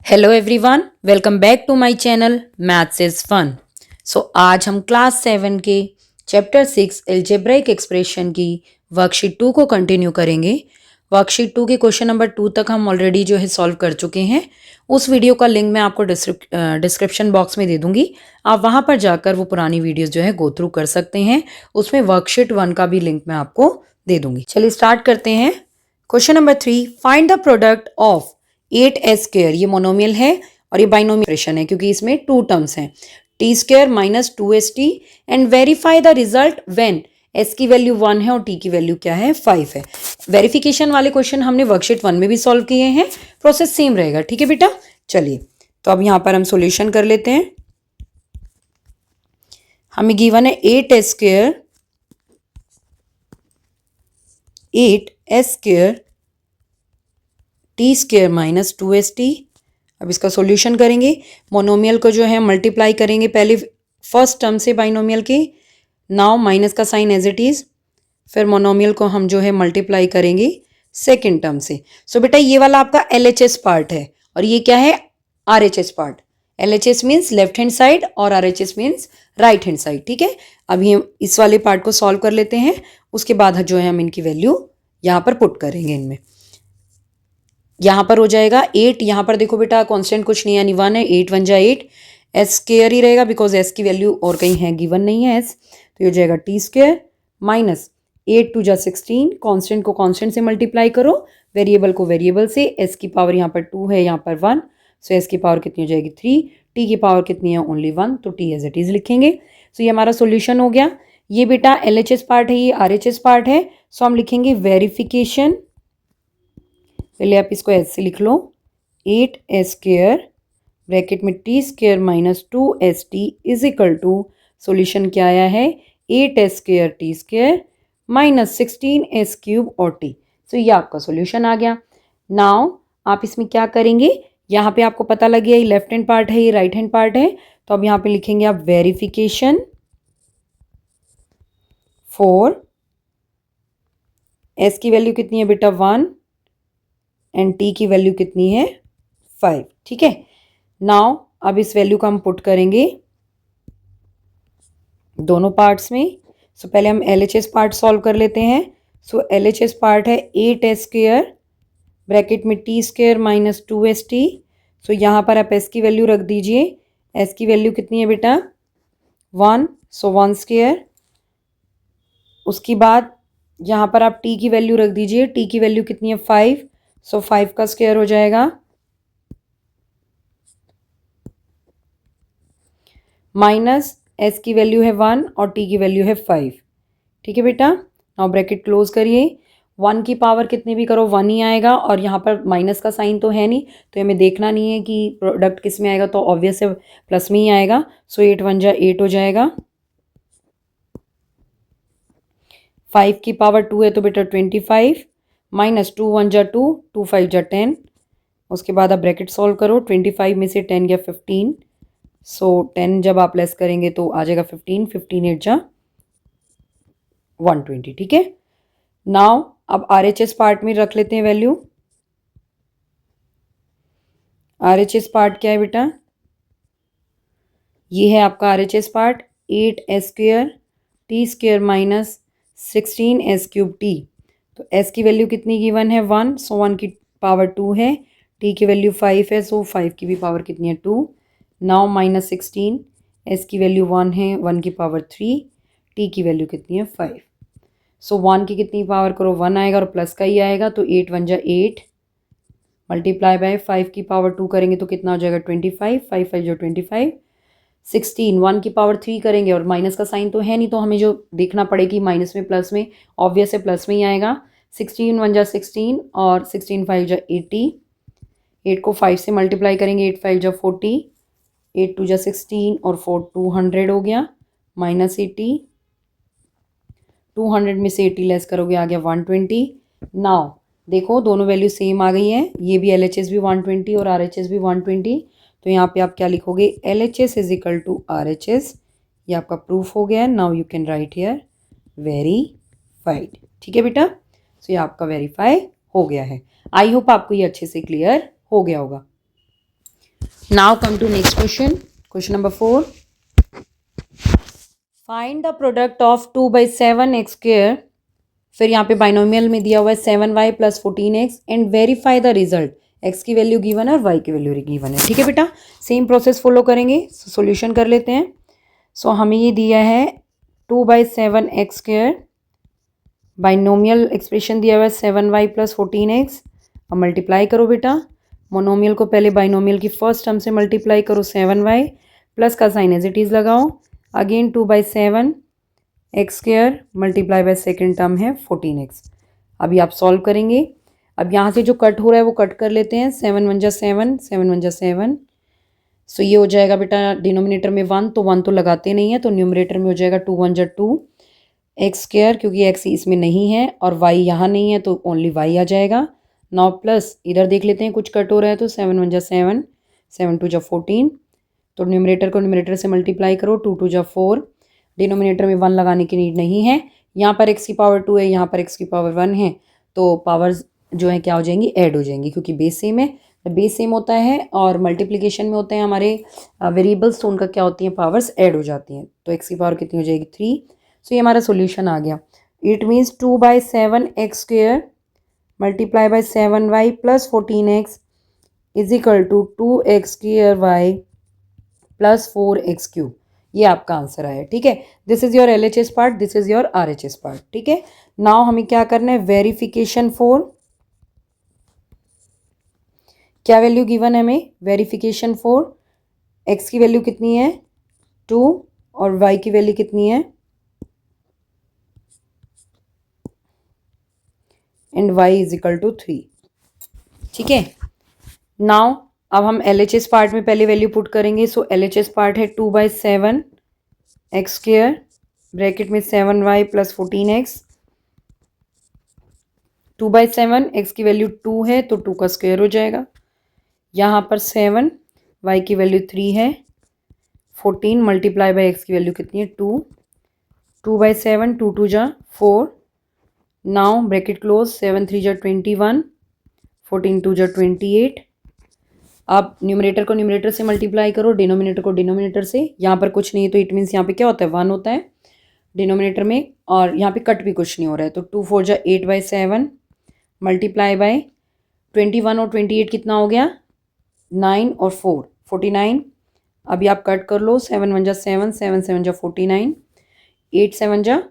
Hello everyone, welcome back to my channel maths is fun. आज हम class 7 के chapter 6 algebraic expression की worksheet 2 को कंटिन्यू करेंगे। वर्कशीट 2 के क्वेश्चन नंबर 2 तक हम ऑलरेडी जो है सॉल्व कर चुके हैं। उस वीडियो का लिंक मैं आपको डिस्क्रिप्शन बॉक्स में दे दूंगी। आप वहां पर जाकर वो पुरानी वीडियोस जो है गो थ्रू कर सकते हैं। उसमें वर्कशीट 1 का भी लिंक मैं आपको दे दूंगी। चलिए स्टार्ट करते हैं। Question number 3, find the product of 8s²। ये मोनोमियल है और ये बाइनोमियल एक्सप्रेशन है क्योंकि इसमें टू टर्म्स हैं, t² minus 2st, and verify the result when s की वैल्यू 1 है और t की वैल्यू क्या है 5 है। वेरिफिकेशन वाले क्वेश्चन हमने वर्कशीट 1 में भी सॉल्व किए हैं, प्रोसेस सेम रहेगा। ठीक है बेटा, चलिए तो अब यहाँ पर हम सॉल्यूशन कर लेते हैं। हमें गिवन है 8s² t² माइनस 2st। अब इसका सॉल्यूशन करेंगे। मोनोमियल को जो है मल्टीप्लाई करेंगे पहले फर्स्ट टर्म से बाइनोमियल के, नाउ माइनस का साइन एज इट इज, फिर मोनोमियल को हम जो है मल्टीप्लाई करेंगे सेकेंड टर्म से। सो बेटा ये वाला आपका LHS पार्ट है और ये क्या है RHS part. LHS means left hand side और RHS means right hand side. ठीक है, अभी हम इस वाले पार्ट को सॉल्व कर लेते हैं, उसके बाद जो है हम इनकी वैल्यू यहाँ पर पुट करेंगे। इनमें यहाँ पर हो जाएगा 8, यहाँ पर देखो बेटा कांस्टेंट कुछ नहीं यानी 1 है, 8 1 जा 8, s² ही रहेगा बिकॉज s की वैल्यू और कहीं है गिवन नहीं है s, तो ये हो जाएगा t² माइनस 8 2 जा 16, कांस्टेंट को कांस्टेंट से मल्टीप्लाई करो, वेरिएबल को वेरिएबल से, s की पावर यहाँ पर 2 है यहाँ पर 1, सो s की पावर कितनी हो जाएगी 3, t की पावर कितनी है ओनली 1, तो t एज इट इज लिखेंगे। सो ये हमारा सोल्यूशन हो गया। ये बेटा LHS पार्ट है, ये RHS पार्ट है, सो हम लिखेंगे वेरिफिकेशन। पहले आप इसको ऐसे लिख लो, 8s² ब्रैकेट में t² minus 2st is equal to, solution क्या आया है 8s² t² माइनस 16s³ और t। सो ये आपका सोल्यूशन आ गया। नाउ आप इसमें क्या करेंगे, यहाँ पे आपको पता लग गया ये लेफ्ट हैंड पार्ट है ये राइट हैंड पार्ट है, तो अब यहाँ पे लिखेंगे आप वेरिफिकेशन फॉर s की वैल्यू कितनी है बेटा 1 एंड t की वैल्यू कितनी है 5। ठीक है, नाउ अब इस वैल्यू को हम पुट करेंगे दोनों पार्ट्स में। सो पहले हम LHS पार्ट सॉल्व कर लेते हैं। सो LHS पार्ट है 8s² ब्रैकेट में t² माइनस 2st। सो यहाँ पर आप s की वैल्यू रख दीजिए, s की वैल्यू कितनी है बेटा 1, सो 1²। उसके बाद यहाँ पर आप t की वैल्यू रख दीजिए, t की वैल्यू कितनी है 5, सो 5 का स्क्वायर हो जाएगा माइनस s की वैल्यू है 1 और t की वैल्यू है 5। ठीक है बेटा, नाउ ब्रैकेट क्लोज करिए। 1 की पावर कितनी भी करो 1 ही आएगा और यहाँ पर माइनस का साइन तो है नहीं, तो हमें देखना नहीं है कि प्रोडक्ट किस में आएगा, तो ऑब्वियस है प्लस में ही आएगा। सो 8 1 जा 8 हो जाएगा, 5 की पावर 2 है तो बेटा 25 माइनस 2 1 जा 2, 2 5 जा 10। उसके बाद आप ब्रैकेट सॉल्व करो, 25 में से 10 गया 15, सो 10 जब आप लेस करेंगे तो आ जाएगा 15, 15 8 जा 120। ठीक है, नाउ अब RHS पार्ट में रख लेते हैं वैल्यू। RHS पार्ट क्या है बेटा, ये है आपका RHS part 8s² t² minus 16s³ t। तो s की वैल्यू कितनी गिवन है 1, सो 1 की पावर 2 है, t की वैल्यू 5 है, सो 5 की भी पावर कितनी है 2। नाउ माइनस 16, s की वैल्यू 1 है, 1 की पावर 3, t की वैल्यू कितनी है 5। सो 1 की कितनी पावर करो 1 आएगा और प्लस का ही आएगा, तो 8 1 जा 8 मल्टीप्लाई बाय 5 की पावर 2 करेंगे तो कितना हो जाएगा 25, 5 5 जो 25, 16 1 की पावर 3 करेंगे और माइनस का साइन तो है नहीं, तो हमें जो देखना पड़ेगी माइनस में प्लस में, ऑब्वियस है प्लस में ही आएगा। 16 1 जा 16 और 16 5 जा 80, 8 को 5 से मल्टीप्लाई करेंगे 8 5 जा 40, 8 2 जा 16 और 4 200 हो गया माइनस 80, 200 में से 80 लेस करोगे आ गया 120। नाउ देखो दोनों वैल्यू सेम आ गई है, ये भी LHS भी 120 और RHS भी 120, तो यहाँ पे आप क्या लिखोगे LHS is equal to RHS। ये आपका प्रूफ हो गया। Now you can write here verified. ठीक है बेटा, सो ये आपका वेरीफाई हो गया है। आई होप आपको ये अच्छे से क्लियर हो गया होगा। Now come to next question, question number 4। Find the product of 2/7 x²। फिर यहाँ पे बाइनोमियल में दिया हुआ है 7y + 14x and verify the result. x की वैल्यू गिवन है और y की वैल्यू गिवन है। ठीक है बेटा, सेम प्रोसेस फॉलो करेंगे। सॉल्यूशन कर लेते हैं। सो हमें ये दिया है 2/7 x², बाइनोमियल एक्सप्रेशन दिया हुआ है 7y + 14x। अब मल्टीप्लाई करो बेटा, मोनोमियल को पहले बाइनोमियल की फर्स्ट टर्म से मल्टीप्लाई करो 7y, प्लस का साइन एज इट इज़ लगाओ, again 2/7 x² multiply by second term है 14x। अभी आप सॉल्व करेंगे। अब यहाँ से जो कट हो रहा है वो कट कर लेते हैं, 7 × 1 = 7, 7 × 1 = 7। सो ये हो जाएगा बेटा डिनोमिनेटर में 1, तो 1 तो लगाते नहीं है, तो न्यूमरेटर में हो जाएगा 2 × 1 = 2 x², क्योंकि x इसमें नहीं है और y यहाँ नहीं है तो ओनली y आ जाएगा। नाउ प्लस इधर देख लेते हैं कुछ कट हो रहा है, तो 7 × 1 = 7, 7 × 2 = 14। तो न्यूमरेटर को न्यूमरेटर से मल्टीप्लाई करो, 2 × 2 = 4। डिनोमिनेटर में 1 लगाने की नीड नहीं है। यहाँ पर x की पावर 2 है, यहाँ पर x की पावर 1 है, तो पावर्स जो है क्या हो जाएंगी, ऐड हो जाएंगी, क्योंकि बेस सेम है। बेस सेम होता है और मल्टीप्लिकेशन में होते हैं हमारे वेरिएबल्स, तो उनका क्या होती है, पावर्स ऐड हो जाती हैं। तो x की पावर कितनी हो जाएगी, 3। सो ये हमारा सोल्यूशन आ गया। It means 2/7 x² multiply by 7y + 14x is equal to 2x² + 4x³। ये आपका आंसर आया। ठीक है, this is your LHS part, this is your RHS part. ठीक है, नाउ हमें क्या करना है, वेरिफिकेशन फॉर, क्या वैल्यू गिवन है हमें, वेरिफिकेशन फॉर x की वैल्यू कितनी है 2 और y की वैल्यू कितनी है एंड y = 3। ठीक है, नाउ अब हम LHS पार्ट में पहले वैल्यू पुट करेंगे। सो LHS पार्ट है 2/7 x² ब्रैकेट में 7y + 14x। 2/7 x की वैल्यू 2 है तो 2 का स्क्वायर हो जाएगा। यहाँ पर 7, y की वैल्यू 3 है, 14 मल्टीप्लाई बाय x की वैल्यू कितनी है 2, 2/7, 2 × 2 = 4। Now bracket close, 7 × 3 = 21, 14 × 2 = 28। अब न्यूमरेटर को न्यूमरेटर से मल्टीप्लाई करो, डिनोमिनेटर को डिनोमिनेटर से। यहाँ पर कुछ नहीं है तो इट मीन्स यहाँ पे क्या होता है, 1 होता है डिनोमिनेटर में, और यहाँ पे कट भी कुछ नहीं हो रहा है। तो 2 × 4 = 8/7 मल्टीप्लाई बाय 21 और 28 कितना हो गया, 9 और 4 49। अभी आप कट कर लो, 7 × 1 = 7, 7 × 7 = 49, 8 × 7 =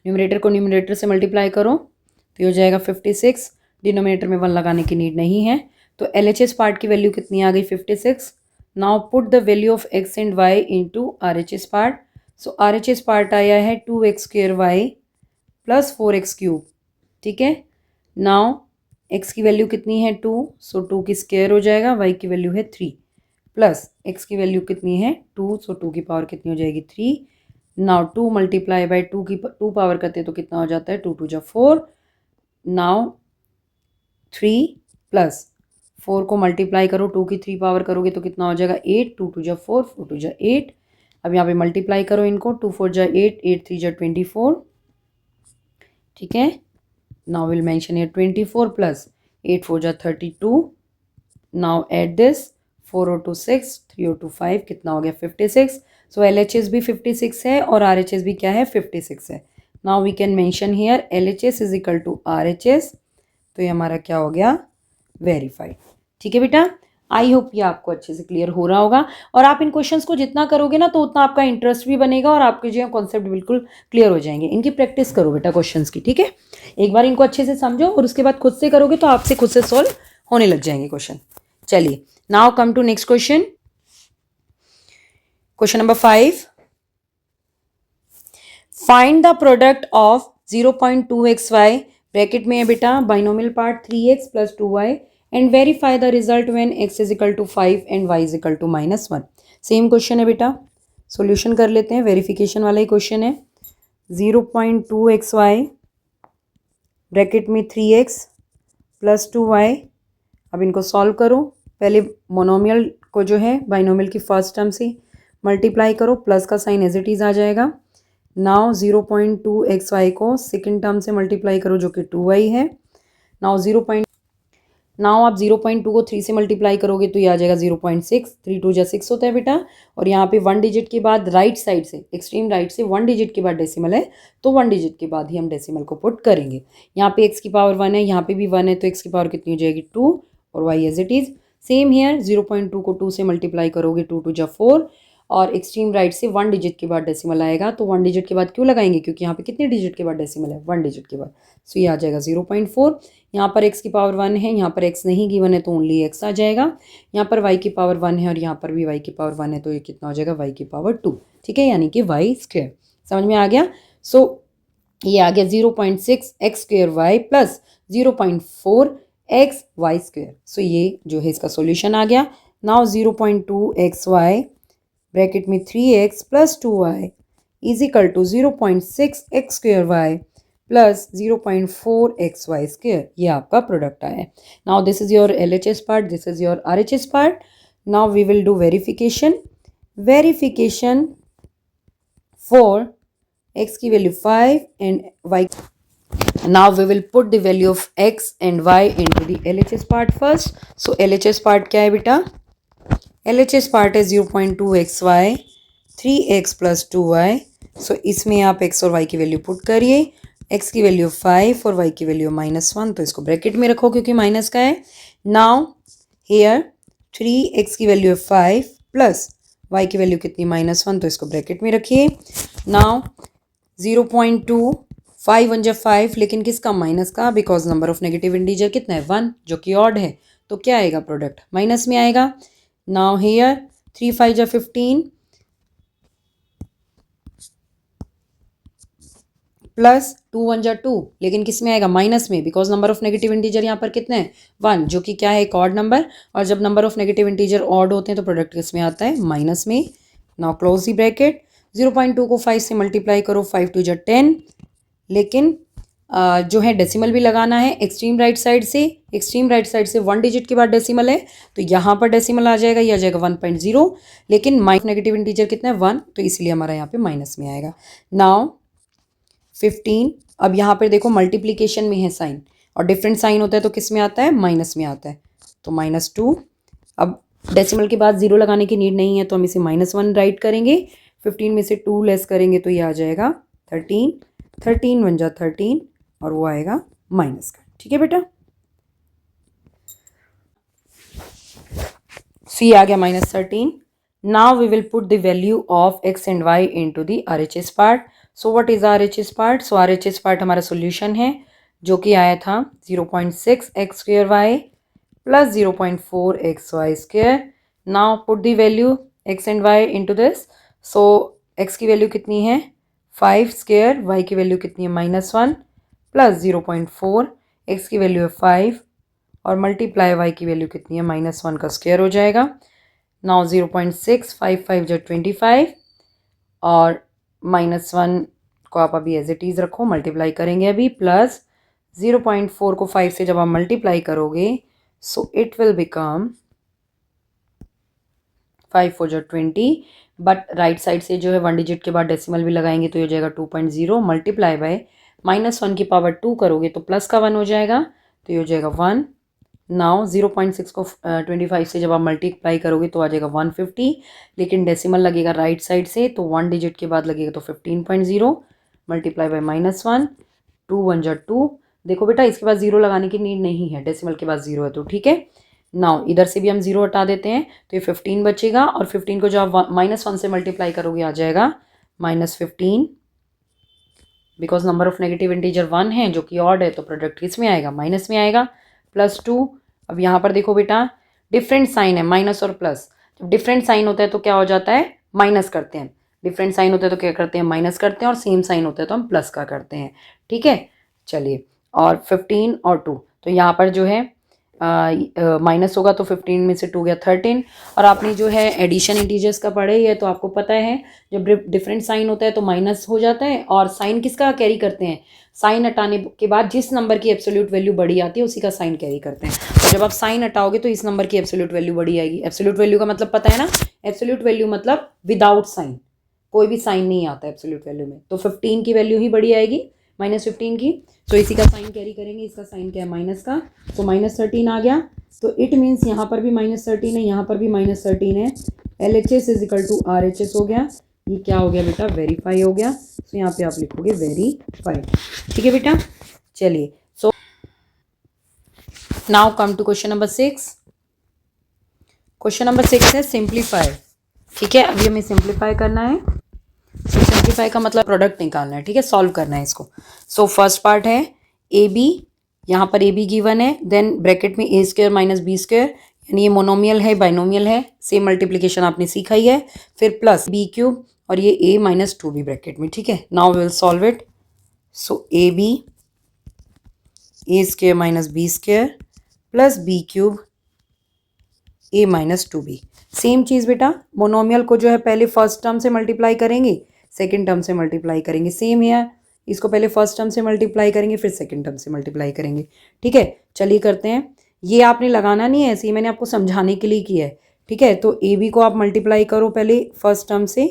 न्यूमरेटर को न्यूमरेटर से मल्टीप्लाई करो तो ये हो जाएगा 56। डिनोमिनेटर में 1 लगाने की नीड नहीं है, तो LHS पार्ट की वैल्यू कितनी आ गई, 56। Now put the value of x and y into RHS part. So RHS part आया है 2x² y + 4x³। ठीक है, नाउ x की वैल्यू कितनी है 2, सो 2 की स्क्वायर हो जाएगा, y की वैल्यू है 3, प्लस x की वैल्यू कितनी है 2, सो 2 की पावर कितनी हो जाएगी 3। नाउ 2 मल्टीप्लाई बाय 2 की 2 पावर करते हैं तो कितना हो जाता है, 2 × 2 = 4। नाउ 3 प्लस 4 को मल्टीप्लाई करो, 2 की 3 पावर करोगे तो कितना हो जाएगा 8, 2 × 2 = 4, 4 × 2 = 8। अब यहाँ पे मल्टीप्लाई करो इनको, 2 × 4 = 8, 8 × 3 = 24। ठीक है, now will mention here 24 plus 8 × 4 = 32। Now add this, 4 और 2 6, 3 और 2 5, कितना हो गया 56। सो LHS भी 56 है और RHS भी क्या है 56 है। Now we can mention here LHS = RHS, तो ये हमारा क्या हो गया, वेरीफाइड। ठीक है बेटा, आई होप ये आपको अच्छे से क्लियर हो रहा होगा, और आप इन क्वेश्चंस को जितना करोगे ना तो उतना आपका इंटरेस्ट भी बनेगा और आपके जो कॉन्सेप्ट बिल्कुल क्लियर हो जाएंगे। इनकी प्रैक्टिस करो बेटा क्वेश्चंस की। ठीक है, एक बार इनको अच्छे से समझो और उसके बाद खुद से करोगे तो आपसे खुद से सॉल्व होने लग जाएंगे क्वेश्चन। चलिए, now come to next question, question number 5। Find the product of 0.2xy bracket में है बेटा binomial part 3x + 2y and verify the result when x = 5 and y = -1। Same question है बेटा, सॉल्यूशन कर लेते हैं, वेरिफिकेशन वाला ही क्वेश्चन है। 0.2xy ब्रैकेट में 3x + 2y। अब इनको सॉल्व करो, पहले मोनोमियल को जो है बाइनोमियल की फर्स्ट टर्म से मल्टीप्लाई करो, प्लस का साइन एज इट इज़ आ जाएगा। नाउ 0.2xy को सेकेंड टर्म से मल्टीप्लाई करो जो कि 2y है। नाउ नाउ आप 0.2 को 3 से मल्टीप्लाई करोगे तो ये आ जाएगा 0.6, 3 2 जा 6 होता है बेटा। और यहाँ पे 1 डिजिट के बाद राइट साइड से, एक्सट्रीम राइट से 1 डिजिट के बाद डेसिमल है, तो 1 डिजिट के बाद ही हम डेसिमल को पुट करेंगे। यहाँ पे x की पावर 1 है, यहाँ पे भी 1 है, तो x की पावर कितनी हो जाएगी 2, और y as it is. Same here 0.2 को 2 से मल्टीप्लाई करोगे, 2 2 जा 4, और एक्सट्रीम राइट से 1 डिजिट के बाद डेसिमल आएगा, तो 1 डिजिट के बाद क्यों लगाएंगे, क्योंकि यहाँ पे कितने डिजिट के बाद डेसिमल है, 1 डिजिट के बाद। सो ये आ जाएगा 0.4। यहाँ पर x की पावर 1 है, यहाँ पर x नहीं गिवन है तो ओनली x आ जाएगा। यहाँ पर y की पावर 1 है और यहाँ पर भी y की पावर 1 है, तो ये कितना हो जाएगा, y की पावर 2। ठीक है, यानी कि y स्क्वायर। समझ में आ गया। सो ये आ गया 0.6 x square y plus 0.4 x y square. So ये जो है इसका सॉल्यूशन आ गया। नाउ 0.2 x y ब्रैकेट में 3x plus 2y is equal to 0.6 x square y plus 0.4 x y square. ये आपका प्रोडक्ट आया है। Now this is your LHS part, this is your RHS part. Now we will do verification for x की वैल्यू 5 and y। Now we will put the value of x and y into the LHS part first. So LHS part क्या है बेटा, LHS part है 0.2 xy 3x plus 2y। सो इसमें आप x और y की वैल्यू पुट करिए। x की वैल्यू 5 और y की वैल्यू -1, तो इसको ब्रैकेट में रखो क्योंकि माइनस का है। नाउ हेयर 3x की वैल्यू है 5 प्लस y की वैल्यू कितनी, -1, तो इसको ब्रैकेट में रखिए। नाउ 0.2 5 1 जा 5, लेकिन किसका, माइनस का, because number of negative integer कितना है 1, जो कि ऑड है, तो क्या आएगा, प्रोडक्ट माइनस में आएगा। नाउ हेयर 3 5 जा 15 प्लस 2 1 जा 2, लेकिन किस में आएगा, माइनस में, because number of negative integer यहाँ पर कितने हैं 1, जो कि क्या है, एक ऑड नंबर, और जब number of negative integer odd होते हैं तो प्रोडक्ट किस में आता है, माइनस में। Now close the bracket. 0.2 को 5 से मल्टीप्लाई करो, 5 2 जा 10, लेकिन जो है डेसिमल भी लगाना है एक्सट्रीम राइट साइड से। एक्सट्रीम राइट साइड से 1 डिजिट के बाद डेसिमल है, तो यहाँ पर डेसिमल आ जाएगा, ये आ जाएगा 1.0, लेकिन माइनस नेगेटिव इंटीजर कितना है 1, तो इसलिए हमारा यहाँ पे माइनस में आएगा। नाउ 15, अब यहाँ पर देखो मल्टीप्लीकेशन में है साइन, और डिफरेंट साइन होता है तो किस में आता है, माइनस में आता है, तो -2। अब डेसिमल के बाद 0 लगाने की नीड नहीं है, तो हम इसे -1 राइट करेंगे। 15 में से 2 लेस करेंगे तो ये आ जाएगा 13, 13 1 जा 13, और वो आएगा माइनस का। ठीक है बेटा, सी आ गया -13। Now we will put the value of x and y into the RHS part. So what is RHS part, so RHS part हमारा सॉल्यूशन है, जो कि आया था 0.6 x square y plus 0.4 x y square. Now put the value x and y into this. So x की value कितनी है 5 square, y की वैल्यू कितनी है -1 प्लस 0.4, x की वैल्यू है 5, और मल्टीप्लाई y की वैल्यू कितनी है, -1 का स्क्वायर हो जाएगा। नाउ 0.6 5 5 जो 25, और -1 को आप अभी एज इट इज़ रखो, मल्टीप्लाई करेंगे अभी, प्लस 0.4 को 5 से जब आप मल्टीप्लाई करोगे, सो इट विल बिकम 5 4 जो 20, बट राइट साइड से जो है 1 डिजिट के बाद डेसिमल भी लगाएंगे, तो ये हो जाएगा 2.0 मल्टीप्लाई बाय -1 की पावर 2 करोगे तो प्लस का 1 हो जाएगा, तो ये हो जाएगा 1। नाउ 0.6 को 25 से जब आप मल्टीप्लाई करोगे तो आ जाएगा 150, लेकिन डेसिमल लगेगा राइट साइड से, तो 1 डिजिट के बाद लगेगा तो 15.0 मल्टीप्लाई बाय -1, 2 1 जा 2। देखो बेटा, इसके बाद 0 लगाने की नीड नहीं है, डेसिमल के बाद 0 है, तो ठीक है। नाउ इधर से भी हम 0 हटा देते हैं, तो ये 15 बचेगा, और 15 को जब आप -1 से मल्टीप्लाई करोगे आ जाएगा -15, because number of negative integer 1 है, जो कि ऑड है, तो प्रोडक्ट किस में आएगा, माइनस में आएगा, +2। अब यहाँ पर देखो बेटा, डिफरेंट साइन है, माइनस और प्लस। जब डिफरेंट साइन होता है तो क्या हो जाता है, माइनस करते हैं, डिफरेंट साइन होता है तो क्या करते हैं, माइनस करते हैं, और सेम साइन होता है तो हम प्लस का करते हैं। ठीक है, चलिए, और 15 और 2, तो यहाँ पर जो है माइनस होगा, तो 15 में से 2 गया 13। और आपने जो है एडिशन इंटीजर्स का पढ़े ही है, तो आपको पता है जब डिफरेंट साइन होता है तो माइनस हो जाता है, और साइन किसका कैरी करते हैं, साइन हटाने के बाद जिस नंबर की एब्सोल्यूट वैल्यू बड़ी आती है उसी का साइन कैरी करते हैं। तो जब आप साइन हटाओगे तो इस नंबर की एब्सोल्यूट वैल्यू बड़ी आएगी। एब्सोल्यूट वैल्यू का मतलब पता है ना, एब्सोल्यूट वैल्यू मतलब विदाउट साइन, कोई भी साइन नहीं आता एब्सोल्यूट वैल्यू में, तो 15 की वैल्यू ही बड़ी आएगी, -15 की। तो इसी का साइन कैरी करेंगे, इसका साइन क्या है माइनस का, तो -13 आ गया। तो इट मीन्स यहाँ पर भी -13 है, यहाँ पर भी -13 है। LHS is equal to RHS हो गया। ये क्या हो गया बेटा, वेरीफाई हो गया। तो यहाँ पे आप लिखोगे वेरीफाइड। ठीक है बेटा, चलिए। So now come to question number 6। Question number 6 है सिंप्लीफाई। ठीक है, अभी हमें सिंप्लीफाई करना है। तो सिंप्लीफाई का मतलब प्रोडक्ट निकालना है, ठीक है, सॉल्व करना है इसको। सो फर्स्ट पार्ट है ए बी, यहाँ पर ए बी गिवन है, देन ब्रैकेट में ए स्क्वायर माइनस बी स्क्वायर, यानी ये मोनोमियल है बाइनोमियल है, सेम मल्टीप्लीकेशन आपने सीखा ही है। फिर प्लस बी क्यूब और ये a माइनस 2b ब्रैकेट में। ठीक है, now will solve it. So A B A square minus B square plus B cube a minus 2b। Same चीज़ बेटा, मोनोमियल को जो है पहले फर्स्ट टर्म से मल्टीप्लाई करेंगे, सेकंड टर्म से मल्टीप्लाई करेंगे। सेम है, इसको पहले फर्स्ट टर्म से मल्टीप्लाई करेंगे, फिर सेकंड टर्म से मल्टीप्लाई करेंगे। ठीक है, चलिए करते हैं। ये आपने लगाना नहीं है, ऐसे ही मैंने आपको समझाने के लिए किया है। ठीक है, तो ए बी को आप मल्टीप्लाई करो पहले फर्स्ट टर्म से,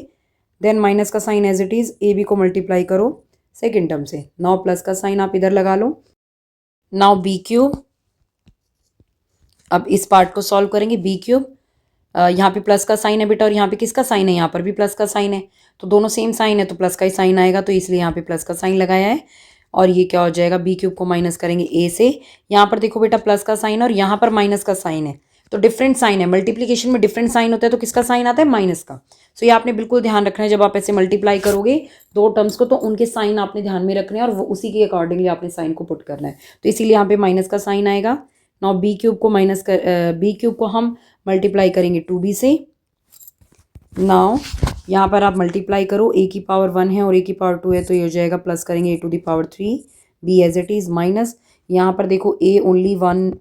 देन माइनस का sign as it is, a b को मल्टीप्लाई करो सेकेंड टर्म से। नाउ प्लस का साइन आप इधर लगा लो। नाउ बी क्यूब, अब इस पार्ट को सॉल्व करेंगे। बी क्यूब, यहाँ पे प्लस का साइन है बेटा, और यहाँ पे किसका साइन है, यहाँ पर भी प्लस का साइन है, तो दोनों सेम साइन है तो प्लस का ही साइन आएगा, तो इसलिए यहाँ पे प्लस का साइन लगाया है। और ये क्या हो जाएगा, बी क्यूब को माइनस करेंगे ए से। यहाँ पर देखो बेटा प्लस का साइन और यहाँ पर माइनस का साइन है, तो डिफरेंट साइन है। मल्टीप्लीकेशन में डिफरेंट साइन होता है, तो किसका साइन आता है, माइनस का। सो ये आपने बिल्कुल ध्यान रखना है, जब आप ऐसे मल्टीप्लाई करोगे दो टर्म्स को, तो उनके साइन आपने ध्यान में रखने हैं, और वो उसी के अकॉर्डिंगली आपने साइन को पुट करना है। तो इसीलिए यहाँ पे माइनस का साइन आएगा। नाउ बी क्यूब को बी क्यूब को हम मल्टीप्लाई करेंगे 2b से। नाउ यहाँ पर आप मल्टीप्लाई करो, a की पावर 1 है और a की पावर 2 है, तो ये हो जाएगा प्लस करेंगे a to the power 3, b as it is, minus यहाँ पर देखो a ओनली 1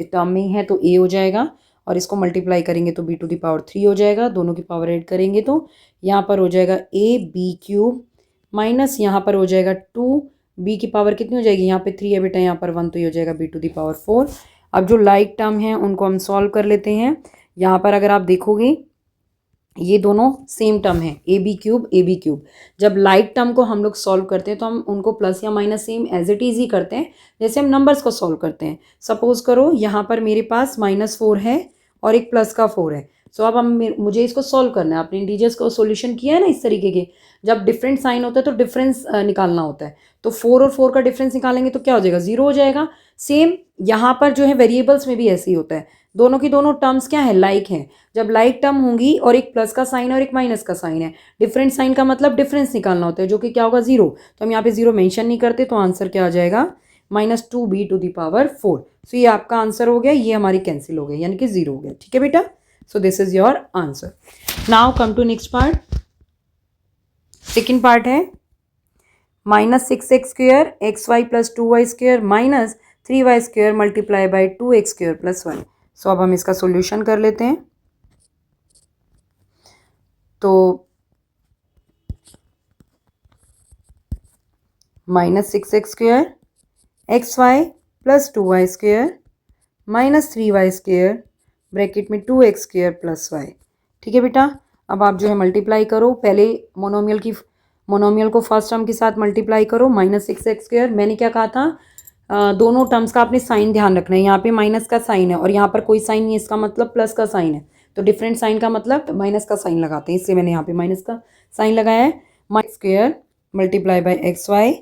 टर्म में है तो a हो जाएगा, और इसको मल्टीप्लाई करेंगे तो b टू द पावर 3 हो जाएगा। दोनों की पावर ऐड करेंगे तो यहाँ पर हो जाएगा a b क्यूब माइनस यहाँ पर हो जाएगा 2, b की पावर कितनी हो जाएगी, यहाँ पे 3 है बेटा, यहाँ पर 1, तो ये हो जाएगा b टू द पावर 4। अब जो लाइक टर्म है उनको हम सॉल्व कर लेते हैं। यहाँ पर अगर आप देखोगे ये दोनों सेम टर्म है, ए बी क्यूब। जब लाइक टर्म को हम लोग सॉल्व करते हैं तो हम उनको प्लस या minus same as it is ही करते हैं, जैसे हम नंबर्स को सॉल्व करते हैं। सपोज करो यहाँ पर मेरे पास -4 है और एक प्लस का 4 है। सो अब मुझे इसको सॉल्व करना है। आपने इंटीजर्स को सॉल्यूशन किया है ना इस तरीके के, जब डिफरेंट साइन होता है तो डिफरेंस निकालना होता है। तो 4 और 4 का डिफरेंस निकालेंगे तो क्या हो जाएगा, 0 हो जाएगा। सेम यहाँ पर जो है वेरिएबल्स में भी ऐसे ही होता है, दोनों की दोनों टर्म्स क्या है, लाइक हैं। जब लाइक टर्म होंगी और एक प्लस का साइन और एक माइनस का साइन है, डिफरेंट साइन का मतलब डिफरेंस निकालना होता है, जो कि क्या होगा, 0। तो हम यहाँ पे 0 मेंशन नहीं करते, तो आंसर क्या आ जाएगा, -2b टू द पावर 4। सो ये आपका आंसर हो गया, ये हमारी कैंसिल हो गई, यानी कि 0 हो गया। ठीक है बेटा, so this is your answer. Now come to next part. Second part है -6x square xy plus 2y square minus 3y square multiply by 2x square plus 1। So अब हम इसका सॉल्यूशन कर लेते हैं। तो -6x square xy plus 2y square minus 3y square bracket में 2x square plus y। ठीक है बेटा, अब आप जो है मल्टीप्लाई करो, पहले मोनोमियल को फर्स्ट टर्म के साथ मल्टीप्लाई करो। -6x स्क्वेयर, मैंने क्या कहा था, दोनों टर्म्स का आपने साइन ध्यान रखना है। यहाँ पे माइनस का साइन है और यहाँ पर कोई साइन नहीं है, इसका मतलब प्लस का साइन है, तो डिफरेंट साइन का मतलब माइनस का साइन लगाते हैं, इसलिए मैंने यहाँ पे माइनस का साइन लगाया है। Minus square multiply by x y.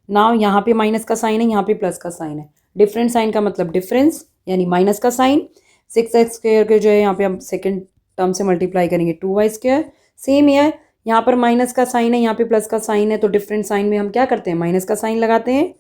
Now यहाँ पे माइनस का साइन है, यहाँ पे प्लस का साइन है, डिफरेंट साइन का मतलब डिफरेंस, यानी माइनस का साइन। 6x स्क्वेयर के जो है यहाँ पे हम सेकेंड टर्म से मल्टीप्लाई करेंगे 2y स्क्वेयर। सेम है, यहाँ पर माइनस का साइन है, यहाँ पे प्लस का साइन है, तो डिफरेंट साइन में हम क्या करते हैं, माइनस का साइन लगाते हैं।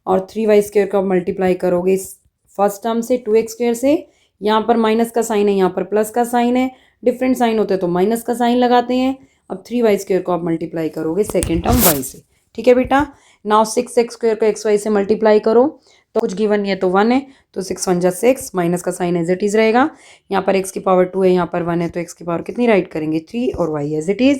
और 3y स्क्वेयर का मल्टीप्लाई करोगे इस फर्स्ट टर्म से 2x स्क्वेयर से, यहाँ पर माइनस का साइन है, यहाँ पर प्लस का साइन है, डिफरेंट साइन होते हैं तो माइनस का साइन लगाते हैं। अब 3y स्क्वेयर को आप मल्टीप्लाई करोगे सेकेंड टर्म y से। ठीक है बेटा, नाउ 6x स्क्वेयर को xy से मल्टीप्लाई करो, तो कुछ गिवन नहीं है तो 1 है, तो 6 1 जा 6, माइनस का साइन एज इट इज़ रहेगा। यहाँ पर x की पावर 2 है, यहाँ पर 1 है, तो x की पावर कितनी राइट करेंगे 3, और y as it is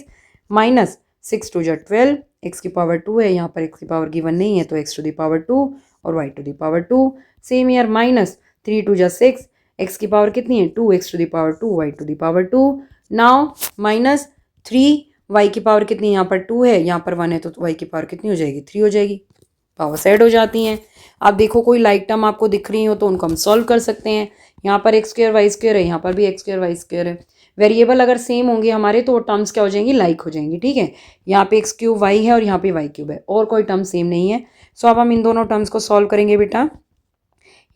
minus 6 2 जा 12, x की पावर 2 है, यहाँ पर x की पावर गिवन नहीं है, तो x टू द पावर 2 और y to the power 2। Same here minus 3 2 जा 6, x की पावर कितनी है 2, x to the power 2 y to the power 2। Now minus 3, y की पावर कितनी है, यहाँ पर 2 है, यहाँ पर 1 है, तो y की पावर कितनी हो जाएगी 3 हो जाएगी। पावर्स ऐड हो जाती हैं। आप देखो कोई लाइक टर्म आपको दिख रही हो तो उनको हम सॉल्व कर सकते हैं। यहाँ पर एक्स स्क्वायर वाई स्क्वायर है, यहाँ पर भी एक्स स्क्वायर वाई स्क्वायर है। वेरिएबल अगर सेम होंगे हमारे तो वो टर्म्स क्या हो जाएंगी, लाइक हो जाएंगी। ठीक है, यहाँ पे एक्स क्यूब वाई है और यहाँ पे वाई क्यूब है और कोई टर्म सेम नहीं है। सो अब हम इन दोनों टर्म्स को सॉल्व करेंगे बेटा।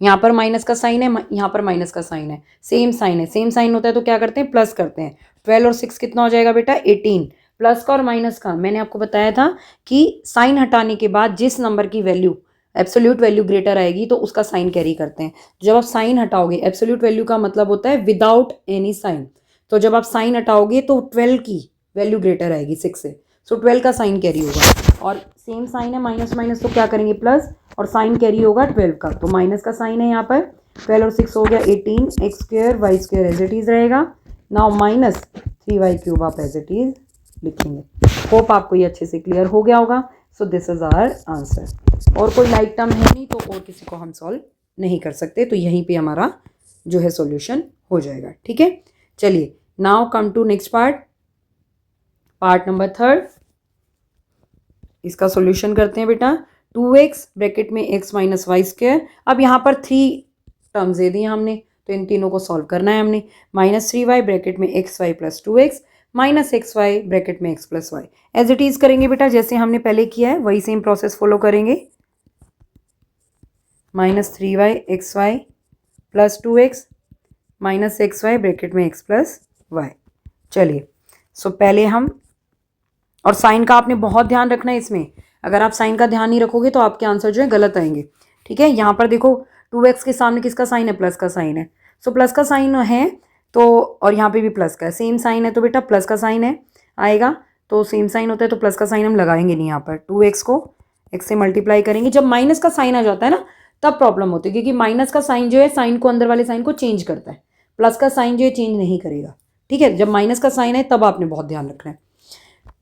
यहाँ पर माइनस का साइन है, यहाँ पर माइनस का साइन है, सेम साइन है। सेम साइन होता है तो क्या करते हैं, प्लस करते हैं। 12 और 6 कितना हो जाएगा बेटा, 18। प्लस का और माइनस का मैंने आपको बताया था कि साइन हटाने के बाद जिस नंबर की वैल्यू एब्सोल्यूट वैल्यू ग्रेटर आएगी तो उसका साइन कैरी करते हैं। जब आप साइन हटाओगे, एब्सोल्यूट वैल्यू का मतलब होता है विदाउट एनी साइन, तो जब आप साइन हटाओगे तो 12 की वैल्यू ग्रेटर आएगी 6 से। सो 12 का साइन कैरी होगा और सेम साइन है माइनस माइनस तो क्या करेंगे प्लस, और साइन कैरी होगा 12 का, तो माइनस का साइन है यहाँ पर। 12 और 6 हो गया 18, x square y square as it is रहेगा। नाउ माइनस 3y क्यूब आप एज इट इज लिखेंगे। होप आपको ये अच्छे से क्लियर हो गया होगा। So this is our answer. और कोई लाइक टर्म है नहीं तो और किसी को हम सॉल्व नहीं कर सकते, तो यहीं पे हमारा जो है सॉल्यूशन हो जाएगा। ठीक है, चलिए now come to next part, part number 3। इसका सॉल्यूशन करते हैं बेटा। 2x ब्रैकेट में x माइनस वाई स्क्वायर। अब यहाँ पर 3 टर्म्स दे दिए हमने तो इन तीनों को सॉल्व करना है हमने। -3y ब्रैकेट में xy plus 2x minus xy bracket में x plus y. As it is करेंगे बेटा, जैसे हमने पहले किया है वही सेम प्रोसेस फॉलो करेंगे। -3y xy plus 2x minus xy bracket में x प्लस वाई। चलिए सो पहले हम, और साइन का आपने बहुत ध्यान रखना है इसमें, अगर आप साइन का ध्यान नहीं रखोगे तो आपके आंसर जो है गलत आएंगे। ठीक है, यहाँ पर देखो 2x के सामने किसका साइन है, प्लस का साइन है। सो प्लस का साइन है तो, और यहाँ पे भी प्लस का है, सेम साइन है तो बेटा प्लस का साइन है आएगा। तो सेम साइन होता है तो प्लस का साइन हम लगाएंगे नहीं, यहाँ पर 2x को x से मल्टीप्लाई करेंगे। जब माइनस का साइन आ जाता है ना तब प्रॉब्लम होती है, क्योंकि माइनस का साइन जो है साइन को, अंदर वाले साइन को चेंज करता है, प्लस का साइन जो है चेंज नहीं करेगा। ठीक है, जब माइनस का साइन है तब आपने बहुत ध्यान रखना है।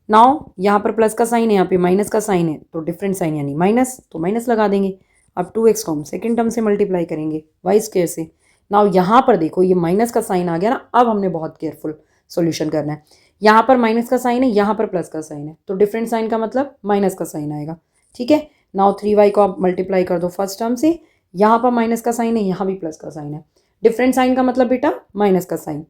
नाउ यहाँ पर प्लस का साइन है, यहाँ पे माइनस का साइन है, तो डिफरेंट साइन यानी माइनस, तो माइनस लगा देंगे। अब 2x को हम सेकेंड टर्म से मल्टीप्लाई करेंगे वाई स्क्वायर से। नाउ यहाँ पर देखो ये माइनस का साइन आ गया ना, अब हमने बहुत केयरफुल सॉल्यूशन करना है। यहाँ पर माइनस का साइन है, यहाँ पर प्लस का साइन है, तो डिफरेंट साइन का मतलब माइनस का साइन आएगा। ठीक है, नाउ 3y को आप मल्टीप्लाई कर दो फर्स्ट टर्म से। यहाँ पर माइनस का साइन है, यहाँ भी प्लस का साइन है, डिफरेंट साइन का मतलब बेटा माइनस का साइन।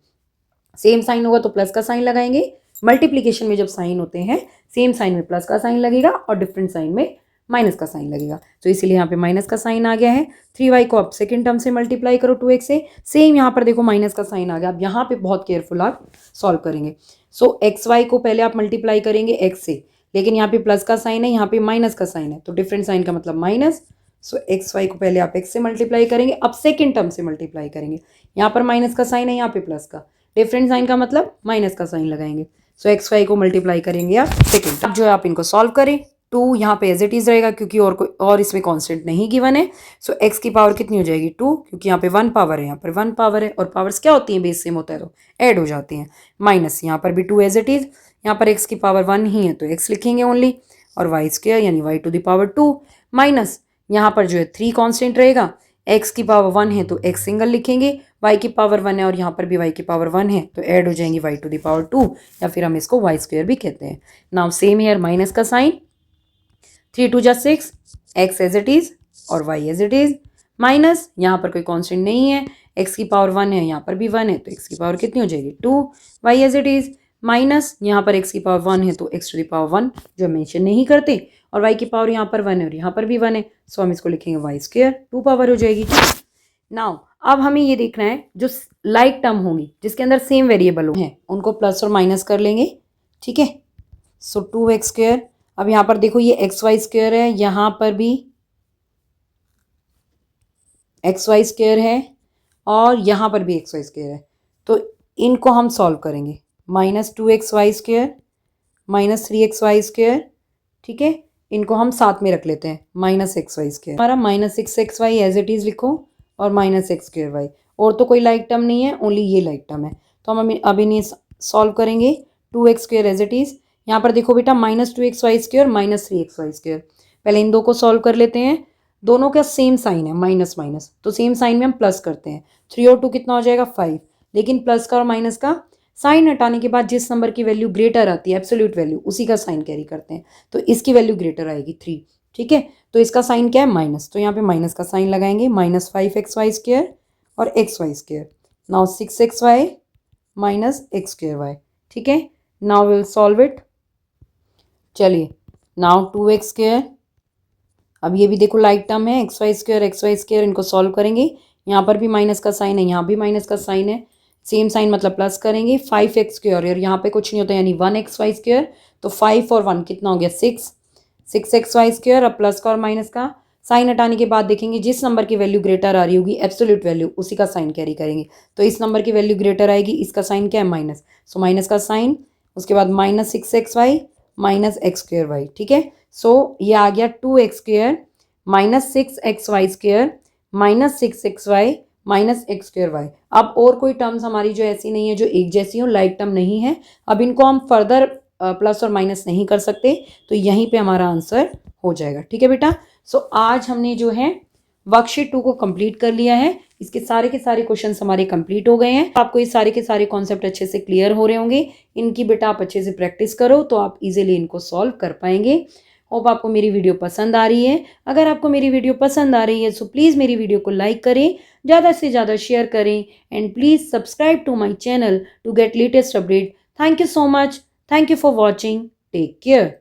सेम साइन होगा तो प्लस का साइन लगाएंगे। मल्टीप्लिकेशन में जब साइन होते हैं सेम साइन में प्लस का साइन लगेगा और डिफरेंट साइन में माइनस का साइन लगेगा, तो इसीलिए यहाँ पे माइनस का साइन आ गया है। 3y को आप सेकेंड टर्म से मल्टीप्लाई करो 2x से, सेम यहाँ पर देखो माइनस का साइन आ गया। अब यहाँ पे बहुत केयरफुल आप सॉल्व करेंगे। सो xy को पहले आप मल्टीप्लाई करेंगे x से, लेकिन यहाँ पे प्लस का साइन है, यहाँ पे माइनस का साइन है, तो डिफरेंट साइन का मतलब माइनस। सो xy को पहले आप x से मल्टीप्लाई करेंगे, अब सेकेंड टर्म से मल्टीप्लाई करेंगे। यहाँ पर माइनस का साइन है, यहाँ पे प्लस का, डिफरेंट साइन का मतलब माइनस का साइन लगाएंगे। सो एक्स वाई को मल्टीप्लाई करेंगे आप सेकेंड। अब जो है आप इनको सॉल्व करें। 2 यहाँ पे एज इट इज रहेगा क्योंकि और कोई और इसमें कांस्टेंट नहीं गिवन है। सो एक्स की पावर कितनी हो जाएगी 2, क्योंकि यहाँ पे 1 पावर है, यहाँ पर 1 पावर है, और पावर्स क्या होती हैं, बेस सेम होता है तो ऐड हो जाती हैं। माइनस यहाँ पर भी 2 एज इट इज, यहाँ पर एक्स की पावर 1 ही है तो एक्स लिखेंगे ओनली, और वाई स्क्वायर यानी y to the power 2 minus यहाँ पर जो है 3 कॉन्स्टेंट रहेगा। एक्स की पावर 1 है तो एक्स सिंगल लिखेंगे, y की पावर 1 है और यहाँ पर भी y की पावर 1 है तो ऐड हो जाएंगी y टू द पावर 2, या फिर हम इसको y स्क्वायर भी कहते हैं। नाउ सेम हियर माइनस का साइन, 3 2 जा 6, x एज इट इज और y as it is, minus यहाँ पर कोई कांस्टेंट नहीं है, x की पावर 1 है, यहाँ पर भी 1 है तो x की पावर कितनी हो जाएगी 2, y as it is, minus यहाँ पर x की पावर 1 है तो x टू द पावर 1 जो मेंशन नहीं करते, और y की पावर यहाँ पर 1 है और यहाँ पर भी 1 है, सो हम इसको लिखेंगे y स्क्वायर, 2 पावर हो जाएगी। नाउ अब हमें ये देखना है जो लाइक टर्म होंगी जिसके अंदर सेम वेरिएबल हैं उनको प्लस और माइनस कर लेंगे। ठीक है, सो 2x स्क्वायर, अब यहाँ पर देखो ये xy स्क्वायर है, यहाँ पर भी xy स्क्वायर है और यहाँ पर भी xy स्क्वायर है, तो इनको हम सॉल्व करेंगे। -2xy square minus 3xy square, ठीक है, इनको हम साथ में रख लेते हैं, -xy स्क्वायर, हमारा -6xy एज इट इज लिखो और -x स्क्वायर वाई, और तो कोई लाइक टर्म नहीं है, ओनली ये लाइक टर्म है, तो हम अब इन्हें सॉल्व करेंगे। 2x square as it is, यहाँ पर देखो बेटा -2xy स्क्वायर -3xy स्क्वायर, पहले इन दो को सॉल्व कर लेते हैं। दोनों का सेम साइन है माइनस माइनस, तो सेम साइन में हम प्लस करते हैं। 3 और 2 कितना हो जाएगा 5, लेकिन प्लस का और माइनस का साइन हटाने के बाद जिस नंबर की वैल्यू ग्रेटर आती है एब्सोल्यूट वैल्यू, उसी का साइन कैरी करते हैं, तो इसकी वैल्यू ग्रेटर आएगी 3, ठीक है। तो इसका साइन क्या है, माइनस, तो यहाँ पे माइनस का साइन लगाएंगे, -5xy² और xy²। Now 6xy minus x²y, ठीक है। Now will solve it. चलिए, नाउ 2x², अब ये भी देखो लाइक टर्म है, xy², इनको सॉल्व करेंगे। यहाँ पर भी माइनस का साइन है, यहाँ भी माइनस का साइन है, सेम साइन मतलब प्लस करेंगे। 5x² और यहाँ पे कुछ नहीं होता यानी 1xy², तो 5 और 1 कितना हो गया 6xy²। अब प्लस का और माइनस का साइन हटाने के बाद देखेंगे जिस नंबर की वैल्यू ग्रेटर आ रही होगी एब्सोल्यूट वैल्यू, उसी का साइन कैरी करेंगे। तो इस नंबर की वैल्यू ग्रेटर आएगी, इसका साइन क्या है, माइनस, सो माइनस का साइन, उसके बाद -6xy -x²y, ठीक है। सो ये आ गया 2x² -6xy² -6xy -x²y। अब और कोई टर्म्स हमारी जो ऐसी नहीं है जो एक जैसी हो, लाइक टर्म नहीं है, अब इनको हम फर्दर प्लस और माइनस नहीं कर सकते, तो यहीं पे हमारा आंसर हो जाएगा, ठीक है बेटा। सो आज हमने जो है वर्कशीट 2 को कंप्लीट कर लिया है। इसके सारे के सारे क्वेश्चंस हमारे कंप्लीट हो गए हैं। आपको ये सारे के सारे कॉन्सेप्ट अच्छे से क्लियर हो रहे होंगे। इनकी बेटा आप अच्छे से प्रैक्टिस करो तो आप इजीली इनको सॉल्व कर पाएंगे। होप आपको मेरी वीडियो पसंद आ रही है। अगर आपको मेरी वीडियो पसंद आ रही है सो प्लीज़ मेरी वीडियो को लाइक करें, ज़्यादा से ज़्यादा शेयर करें, and please subscribe to my channel to get latest update. Thank you so much. Thank you for watching. Take care.